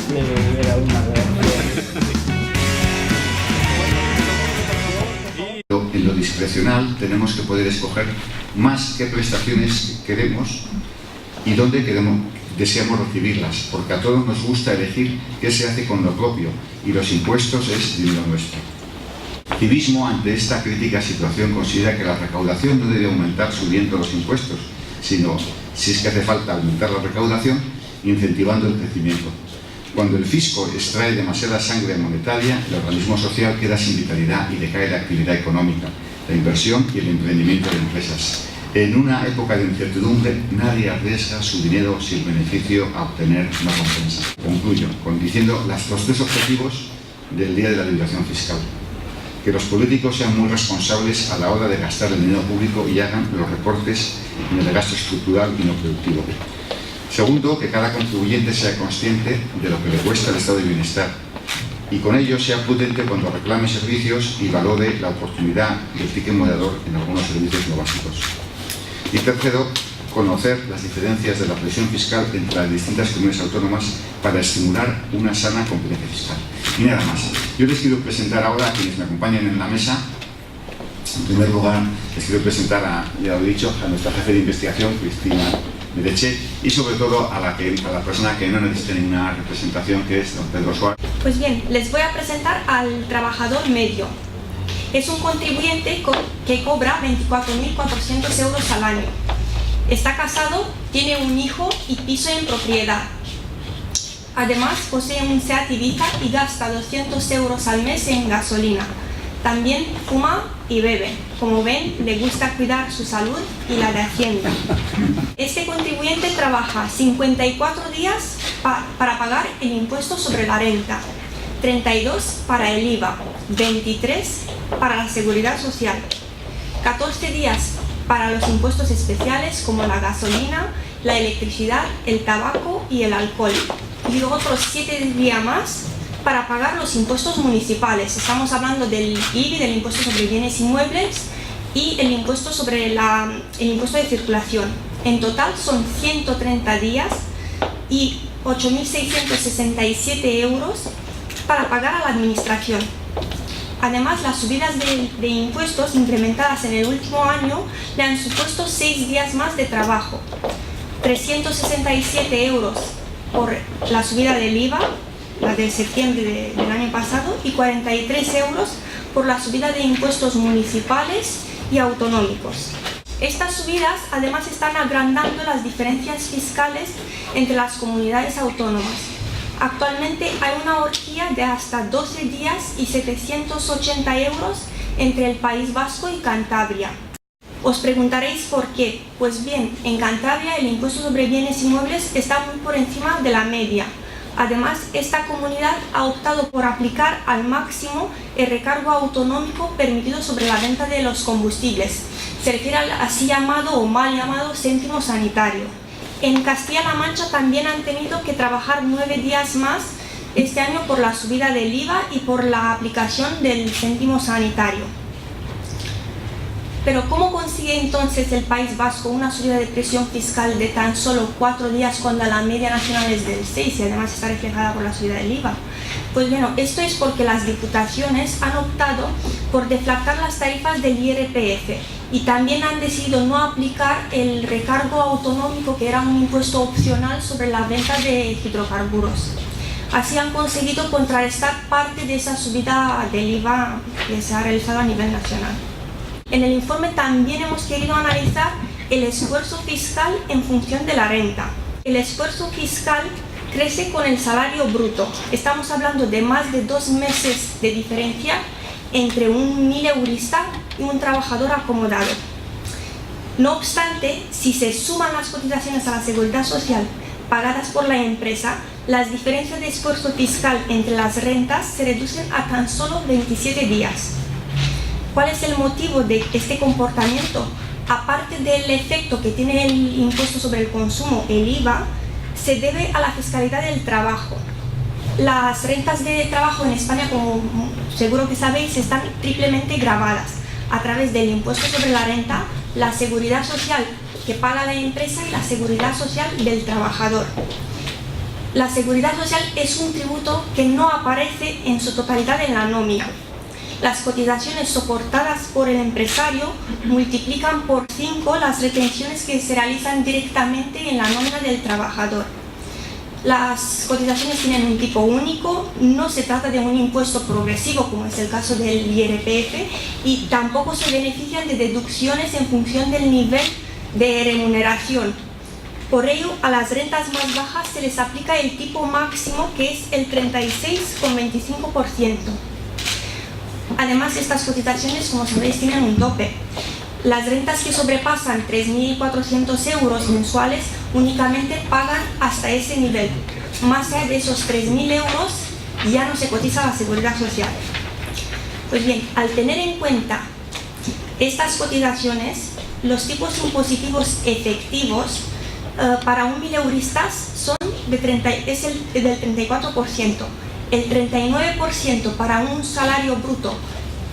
Era una En lo discrecional tenemos que poder escoger más qué prestaciones queremos y dónde deseamos recibirlas, porque a todos nos gusta elegir qué se hace con lo propio y los impuestos es dinero nuestro. Civismo, ante esta crítica situación, considera que la recaudación no debe aumentar subiendo los impuestos, sino, si es que hace falta, aumentar la recaudación, incentivando el crecimiento. Cuando el fisco extrae demasiada sangre monetaria, el organismo social queda sin vitalidad y decae la actividad económica, la inversión y el emprendimiento de empresas. En una época de incertidumbre, nadie arriesga su dinero sin beneficio a obtener una recompensa. Concluyo diciendo los tres objetivos del Día de la Liberación Fiscal. Que los políticos sean muy responsables a la hora de gastar el dinero público y hagan los recortes en el gasto estructural y no productivo. Segundo, que cada contribuyente sea consciente de lo que le cuesta el estado de bienestar y con ello sea prudente cuando reclame servicios y valore la oportunidad del ticket moderador en algunos servicios no básicos. Y tercero, conocer las diferencias de la presión fiscal entre las distintas comunidades autónomas para estimular una sana competencia fiscal. Y nada más. Yo les quiero presentar ahora a quienes me acompañan en la mesa. En primer lugar, les quiero presentar, ya lo he dicho, a nuestra jefe de investigación, Cristina Mereche, y sobre todo a la persona que no necesita ninguna representación, que es don Pedro Suárez. Pues bien, les voy a presentar al trabajador medio. Es un contribuyente que cobra 24.400 euros al año. Está casado, tiene un hijo y piso en propiedad. Además, posee un Seat Ibiza y gasta 200 euros al mes en gasolina. También fuma y bebe. Como ven, le gusta cuidar su salud y la de Hacienda. Este contribuyente trabaja 54 días para pagar el impuesto sobre la renta, 32 para el IVA, 23 para la seguridad social, 14 días para los impuestos especiales como la gasolina, la electricidad, el tabaco y el alcohol, y otros 7 días más para pagar los impuestos municipales. Estamos hablando del IBI, del impuesto sobre bienes inmuebles, y el impuesto sobre el impuesto de circulación. En total son 130 días y 8.667 euros para pagar a la administración. Además, las subidas de impuestos implementadas en el último año le han supuesto 6 días más de trabajo, 367 euros por la subida del IVA, la de septiembre del año pasado, y 43 euros por la subida de impuestos municipales y autonómicos. Estas subidas además están agrandando las diferencias fiscales entre las comunidades autónomas. Actualmente hay una horquilla de hasta 12 días y 780 euros entre el País Vasco y Cantabria. Os preguntaréis por qué. Pues bien, en Cantabria el impuesto sobre bienes inmuebles está muy por encima de la media. Además, esta comunidad ha optado por aplicar al máximo el recargo autonómico permitido sobre la venta de los combustibles. Se refiere al así llamado o mal llamado céntimo sanitario. En Castilla-La Mancha también han tenido que trabajar 9 días más este año por la subida del IVA y por la aplicación del céntimo sanitario. Pero ¿cómo consigue entonces el País Vasco una subida de presión fiscal de tan solo 4 días cuando la media nacional es del 6 y además está reflejada por la subida del IVA? Pues bueno, esto es porque las diputaciones han optado por deflactar las tarifas del IRPF y también han decidido no aplicar el recargo autonómico, que era un impuesto opcional sobre la venta de hidrocarburos. Así han conseguido contrarrestar parte de esa subida del IVA que se ha realizado a nivel nacional. En el informe también hemos querido analizar el esfuerzo fiscal en función de la renta. El esfuerzo fiscal crece con el salario bruto. Estamos hablando de más de 2 meses de diferencia entre un mileurista y un trabajador acomodado. No obstante, si se suman las cotizaciones a la seguridad social pagadas por la empresa, las diferencias de esfuerzo fiscal entre las rentas se reducen a tan solo 27 días. ¿Cuál es el motivo de este comportamiento? Aparte del efecto que tiene el impuesto sobre el consumo, el IVA, se debe a la fiscalidad del trabajo. Las rentas de trabajo en España, como seguro que sabéis, están triplemente gravadas a través del impuesto sobre la renta, la seguridad social que paga la empresa y la seguridad social del trabajador. La seguridad social es un tributo que no aparece en su totalidad en la nómina. Las cotizaciones soportadas por el empresario multiplican por 5 las retenciones que se realizan directamente en la nómina del trabajador. Las cotizaciones tienen un tipo único, no se trata de un impuesto progresivo como es el caso del IRPF y tampoco se benefician de deducciones en función del nivel de remuneración. Por ello, a las rentas más bajas se les aplica el tipo máximo que es el 36,25%. Además, estas cotizaciones, como sabéis, tienen un tope. Las rentas que sobrepasan 3.400 euros mensuales únicamente pagan hasta ese nivel. Más allá de esos 3.000 euros ya no se cotiza la seguridad social. Pues bien, al tener en cuenta estas cotizaciones, los tipos impositivos efectivos para un mileuristas son del 34%, el 39% para un salario bruto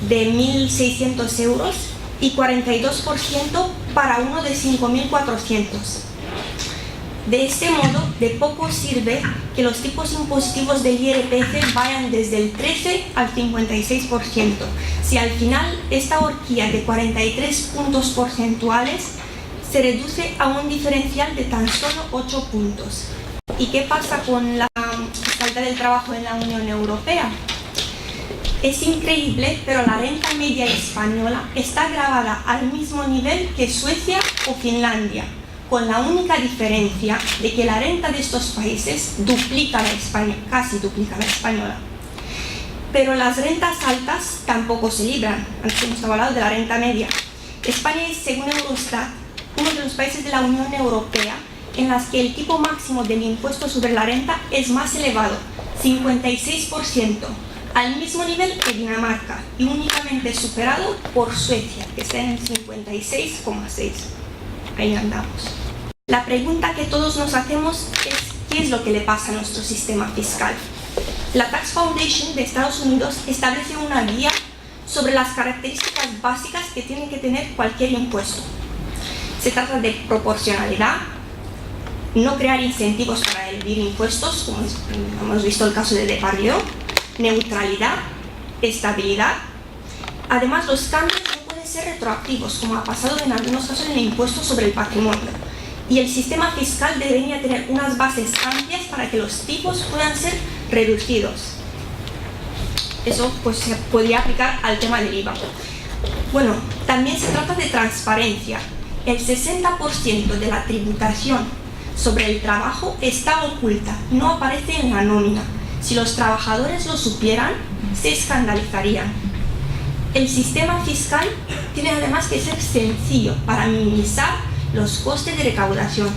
de 1.600 euros y 42% para uno de 5.400. De este modo, de poco sirve que los tipos impositivos del IRPF vayan desde el 13 al 56%, si al final esta horquilla de 43 puntos porcentuales se reduce a un diferencial de tan solo 8 puntos. ¿Y qué pasa con la fiscalidad del trabajo en la Unión Europea? Es increíble, pero la renta media española está gravada al mismo nivel que Suecia o Finlandia, con la única diferencia de que la renta de estos países duplica la española, casi duplica la española. Pero las rentas altas tampoco se libran. Antes hemos hablado de la renta media. España es, según Eurostat, uno de los países de la Unión Europea en las que el tipo máximo del impuesto sobre la renta es más elevado, 56%, al mismo nivel que Dinamarca y únicamente superado por Suecia, que está en el 56,6%. Ahí andamos. La pregunta que todos nos hacemos es ¿qué es lo que le pasa a nuestro sistema fiscal? La Tax Foundation de Estados Unidos establece una guía sobre las características básicas que tiene que tener cualquier impuesto. Se trata de proporcionalidad, no crear incentivos para eludir impuestos, como hemos visto el caso de Depardieu, neutralidad, estabilidad. Además, los cambios no pueden ser retroactivos, como ha pasado en algunos casos en el impuesto sobre el patrimonio. Y el sistema fiscal debería tener unas bases amplias para que los tipos puedan ser reducidos. Eso pues se podría aplicar al tema del IVA. Bueno, también se trata de transparencia. El 60% de la tributación sobre el trabajo está oculta, no aparece en la nómina. Si los trabajadores lo supieran, se escandalizarían. El sistema fiscal tiene además que ser sencillo para minimizar los costes de recaudación.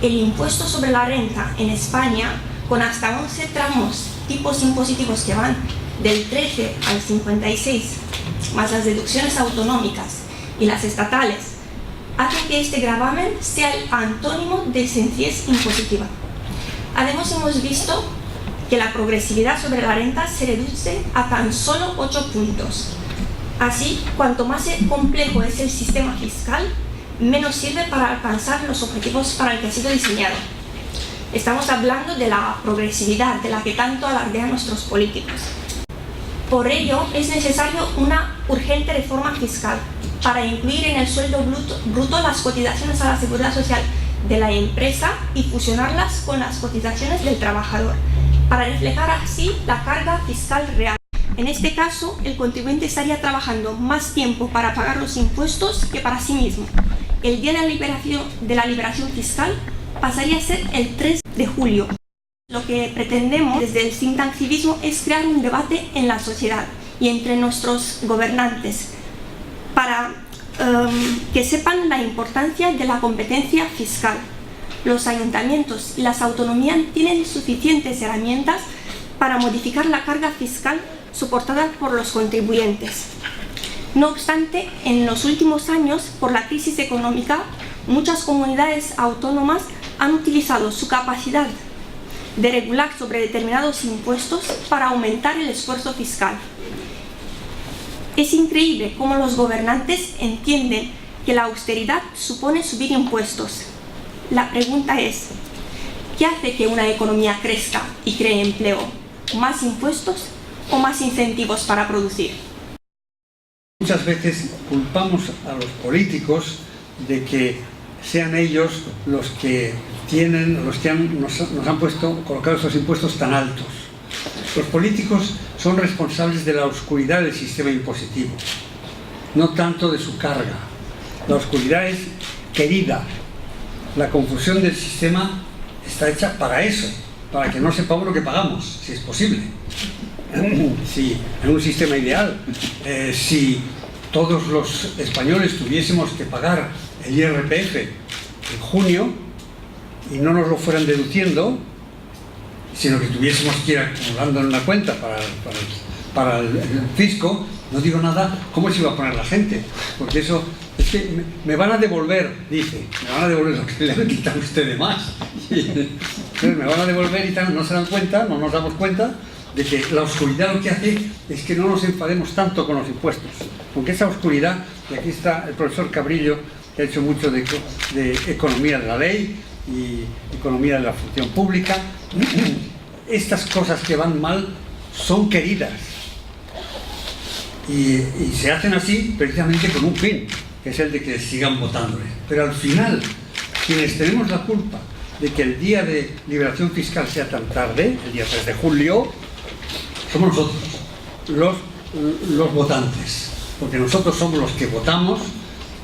El impuesto sobre la renta en España, con hasta 11 tramos tipos impositivos que van del 13 al 56, más las deducciones autonómicas y las estatales, hace que este gravamen sea el antónimo de sencillez impositiva. Además, hemos visto que la progresividad sobre la renta se reduce a tan solo 8 puntos. Así, cuanto más complejo es el sistema fiscal, menos sirve para alcanzar los objetivos para el que ha sido diseñado. Estamos hablando de la progresividad de la que tanto alardean nuestros políticos. Por ello, es necesario una urgente reforma fiscal para incluir en el sueldo bruto las cotizaciones a la seguridad social de la empresa y fusionarlas con las cotizaciones del trabajador, para reflejar así la carga fiscal real. En este caso, el contribuyente estaría trabajando más tiempo para pagar los impuestos que para sí mismo. El día de la liberación fiscal pasaría a ser el 3 de julio. Lo que pretendemos desde el think tank Civismo es crear un debate en la sociedad y entre nuestros gobernantes para que sepan la importancia de la competencia fiscal. Los ayuntamientos y las autonomías tienen suficientes herramientas para modificar la carga fiscal soportada por los contribuyentes. No obstante, en los últimos años, por la crisis económica, muchas comunidades autónomas han utilizado su capacidad de regular sobre determinados impuestos para aumentar el esfuerzo fiscal. Es increíble cómo los gobernantes entienden que la austeridad supone subir impuestos. La pregunta es, ¿Qué hace que una economía crezca y cree empleo? ¿Más impuestos o más incentivos para producir? Muchas veces culpamos a los políticos de que sean ellos los que nos han colocado esos impuestos tan altos. Los políticos son responsables de la oscuridad del sistema impositivo, no tanto de su carga. La oscuridad es querida. La confusión del sistema está hecha para eso, para que no sepamos lo que pagamos, si es posible. Si en un sistema ideal, si todos los españoles tuviésemos que pagar el IRPF en junio y no nos lo fueran deduciendo, sino que tuviésemos que ir acumulando en una cuenta para el fisco, no digo nada, ¿cómo se iba a poner la gente? Porque eso es que me van a devolver, dice, me van a devolver lo que le han quitado usted de más. Entonces me van a devolver y tal, no se dan cuenta, no nos damos cuenta de que la oscuridad lo que hace es que no nos enfademos tanto con los impuestos. Aunque esa oscuridad, y aquí está el profesor Cabrillo, que ha hecho mucho de economía de la ley y economía de la función pública, estas cosas que van mal son queridas. Y se hacen así precisamente con un fin, que es el de que sigan votándoles. Pero al final, quienes tenemos la culpa de que el día de liberación fiscal sea tan tarde, el día 3 de julio, somos nosotros, los votantes. Porque nosotros somos los que votamos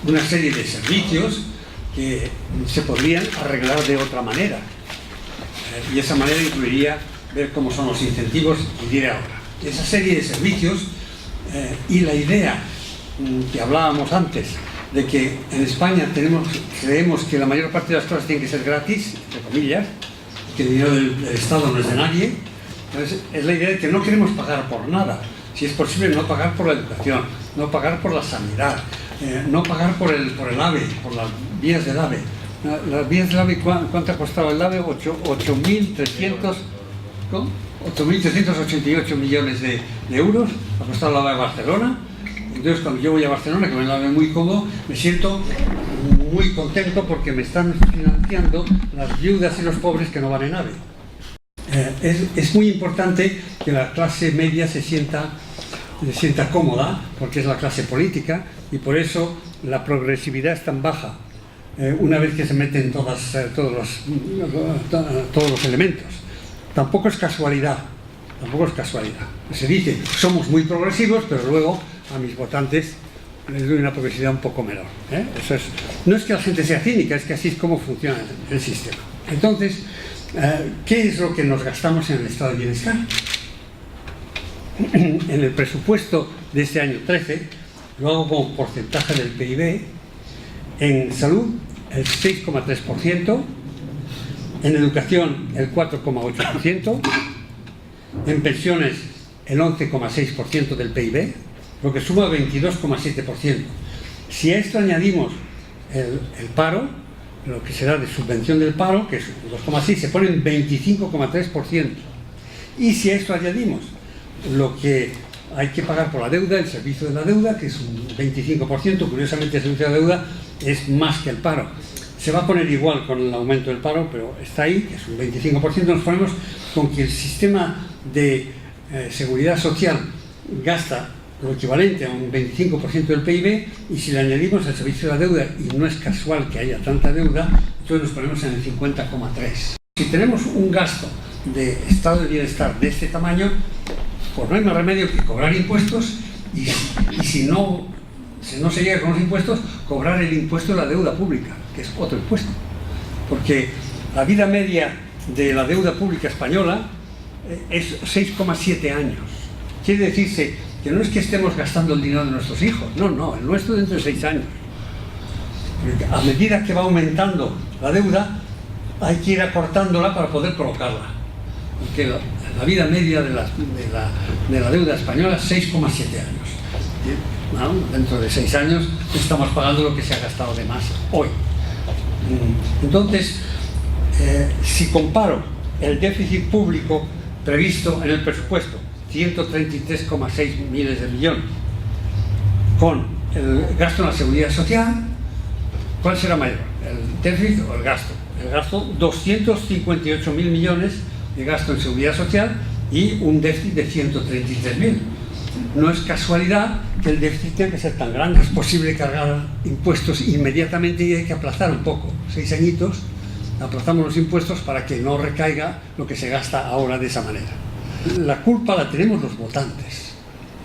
una serie de servicios que se podrían arreglar de otra manera. Y esa manera incluiría ver cómo son los incentivos, y diré ahora. Esa serie de servicios y la idea que hablábamos antes de que en España creemos que la mayor parte de las cosas tienen que ser gratis, entre comillas, que el dinero del Estado no es de nadie. Entonces, es la idea de que no queremos pagar por nada. Si es posible, no pagar por la educación, no pagar por la sanidad, no pagar por el AVE, por las vías del AVE. Las vías del AVE, ¿cuánto ha costado el AVE? 8.388 millones de euros ha costado el AVE de Barcelona. Entonces, cuando yo voy a Barcelona, que me la AVE muy cómodo, me siento muy contento porque me están financiando las viudas y los pobres que no van en AVE. Es muy importante que la clase media se sienta cómoda, porque es la clase política, y por eso la progresividad es tan baja, una vez que se meten todos los elementos. Tampoco es casualidad. Se dice, somos muy progresivos, pero luego a mis votantes les doy una progresividad un poco menor. Eso es, no es que la gente sea cínica, es que así es como funciona el sistema. Entonces, ¿qué es lo que nos gastamos en el estado de bienestar? En el presupuesto de este año 13, lo hago como porcentaje del PIB, en salud el 6,3%, en educación el 4,8%, en pensiones el 11,6% del PIB, lo que suma 22,7%. Si a esto añadimos el paro, lo que será de subvención del paro, que es 2,6, se pone en 25,3%. Y si a esto añadimos lo que hay que pagar por la deuda, el servicio de la deuda, que es un 25%, curiosamente el servicio de la deuda es más que el paro. Se va a poner igual con el aumento del paro, pero está ahí, que es un 25%, nos ponemos con que el sistema de seguridad social gasta lo equivalente a un 25% del PIB, y si le añadimos el servicio de la deuda, y no es casual que haya tanta deuda, entonces nos ponemos en el 50,3%. Si tenemos un gasto de estado de bienestar de este tamaño, pues no hay más remedio que cobrar impuestos, y si no se llega con los impuestos, cobrar el impuesto de la deuda pública, que es otro impuesto. Porque la vida media de la deuda pública española es 6,7 años. Quiere decirse que no es que estemos gastando el dinero de nuestros hijos, no, el nuestro dentro de 6 años. Porque a medida que va aumentando la deuda, hay que ir acortándola para poder colocarla. Porque la vida media de la deuda española es 6,7 años. Bueno, dentro de 6 años estamos pagando lo que se ha gastado de más hoy. Entonces, si comparo el déficit público previsto en el presupuesto, 133,6 miles de millones, con el gasto en la seguridad social, ¿cuál será mayor? ¿El déficit o el gasto? el gasto, 258.000 millones de gasto en seguridad social y un déficit de 133.000. No es casualidad que el déficit tenga que ser tan grande. Es posible cargar impuestos inmediatamente y hay que aplazar un poco, 6 añitos, aplazamos los impuestos para que no recaiga lo que se gasta ahora de esa manera. La culpa la tenemos los votantes,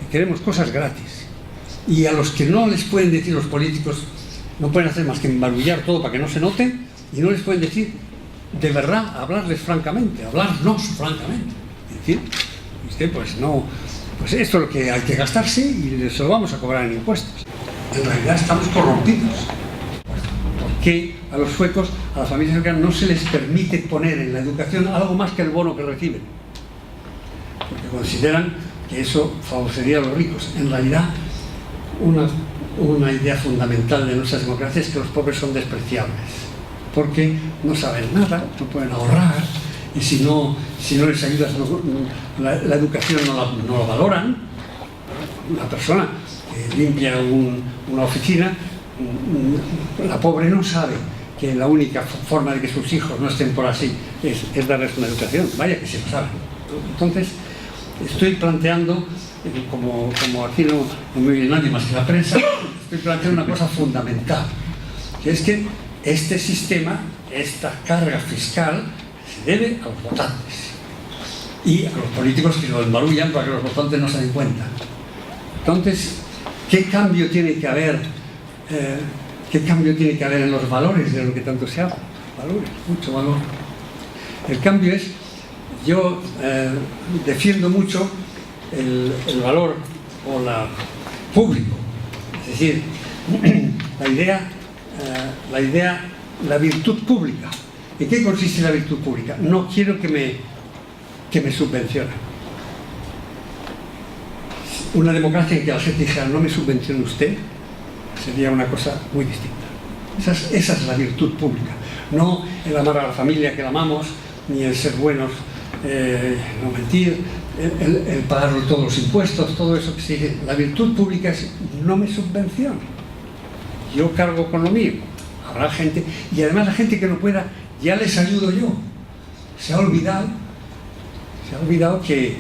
que queremos cosas gratis. Y a los que no les pueden decir los políticos, no pueden hacer más que embarullar todo para que no se note, y no les pueden decir de verdad, hablarles francamente, hablarnos francamente. Es decir, usted pues no, pues esto es lo que hay que gastarse y se lo vamos a cobrar en impuestos. En realidad estamos corrompidos. ¿Por qué a los suecos, a las familias suecas, no se les permite poner en la educación algo más que el bono que reciben? Porque consideran que eso favorecería a los ricos. En realidad, una idea fundamental de nuestras democracias es que los pobres son despreciables, porque no saben nada, no pueden ahorrar, y si no les ayudas, la educación no lo valoran. Una persona que limpia una oficina, la pobre no sabe que la única forma de que sus hijos no estén por así es darles una educación. Vaya que sí lo saben. Entonces, estoy planteando, como aquí no me oye nadie más que la prensa, estoy planteando una cosa fundamental, que es que este sistema, esta carga fiscal, se debe a los votantes y a los políticos que lo embarullan para que los votantes no se den cuenta. Entonces, ¿qué cambio tiene que haber? ¿Qué cambio tiene que haber en los valores de lo que tanto se habla? Valores, mucho valor. El cambio es, yo defiendo mucho el valor o público, es decir, la virtud pública. ¿En qué consiste la virtud pública? No quiero que me subvencione. Una democracia en que la gente dijera no me subvencione usted sería una cosa muy distinta. Esa es la virtud pública. No el amar a la familia que la amamos, ni el ser buenos, no mentir, el pagar todos los impuestos, todo eso que se dice. La virtud pública es no me subvencione. Yo cargo con lo mío. Habrá gente, y además la gente que no pueda, ya les ayudo yo. Se ha olvidado que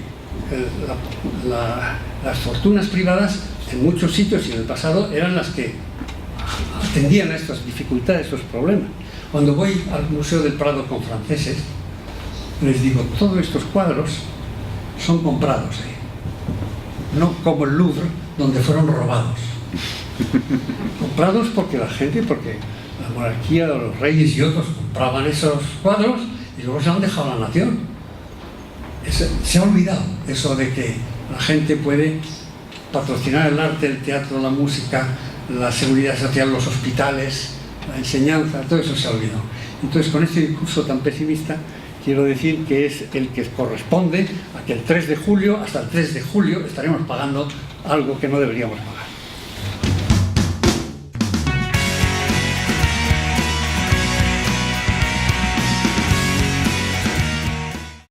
las fortunas privadas en muchos sitios y en el pasado eran las que atendían a estas dificultades, estos problemas. Cuando voy al Museo del Prado con franceses, les digo, todos estos cuadros son comprados, no como el Louvre, donde fueron robados. Comprados porque la monarquía, los reyes y otros compraban esos cuadros y luego se han dejado a la nación. Se ha olvidado eso de que la gente puede patrocinar el arte, el teatro, la música, la seguridad social, los hospitales, la enseñanza, todo eso se ha olvidado. Entonces, con este discurso tan pesimista, quiero decir que es el que corresponde a que hasta el 3 de julio estaremos pagando algo que no deberíamos pagar.